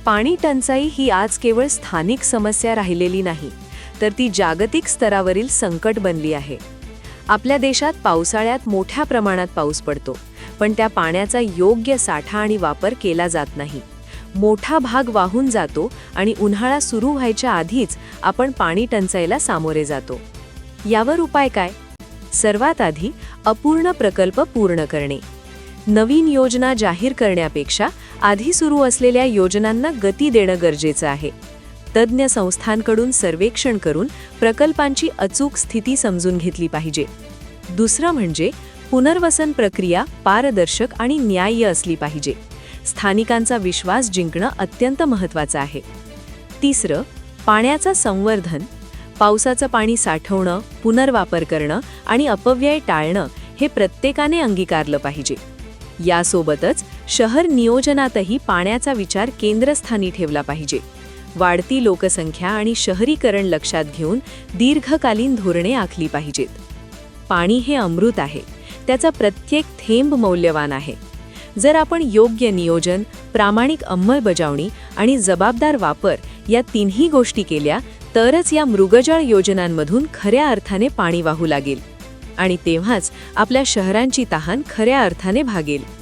पाणी टंचाई ही आज केवळ स्थानिक समस्या राहिलेली नाही, तर ती जागतिक स्तरावरील संकट बनली आहे. आपल्या देशात पावसाळ्यात मोठ्या प्रमाणात पाऊस पडतो, पण त्या पाण्याचा योग्य साठा आणि वापर केला जात नाही. मोठा भाग वाहून जातो आणि उन्हाळा सुरू व्हायच्या आधीच आपण पाणी टंचाईला सामोरे जातो. यावर उपाय काय? सर्वात आधी अपूर्ण प्रकल्प पूर्ण करणे. नवीन योजना जाहीर करण्यापेक्षा आधी सुरू असलेल्या योजनांना गती देणं गरजेचं आहे. तज्ज्ञ संस्थांकडून सर्वेक्षण करून प्रकल्पांची अचूक स्थिती समजून घेतली पाहिजे. दुसरं म्हणजे पुनर्वसन प्रक्रिया पारदर्शक आणि न्याय्य असली पाहिजे. स्थानिकांचा विश्वास जिंकणं अत्यंत महत्त्वाचं आहे. तिसरं, पाण्याचं संवर्धन. पावसाचं पाणी साठवणं, पुनर्वापर करणं आणि अपव्यय टाळणं हे प्रत्येकाने अंगीकारलं पाहिजे. यासोबतच शहर नियोजनातही पाण्याचा विचार केंद्रस्थानी ठेवला पाहिजे. वाढती लोकसंख्या आणि शहरीकरण लक्षात घेऊन दीर्घकालीन धोरणे आखली पाहिजेत. पाणी हे अमृत आहे, त्याचा प्रत्येक थेंब मौल्यवान आहे. जर आपण योग्य नियोजन, प्रामाणिक अंमलबजावणी आणि जबाबदार वापर या तिन्ही गोष्टी केल्या तरच या मृगजळ योजनांमधून खऱ्या अर्थाने पाणी वाहू लागेल आणि तेव्हाच आपल्या शहरांची तहान खऱ्या अर्थाने भागेल.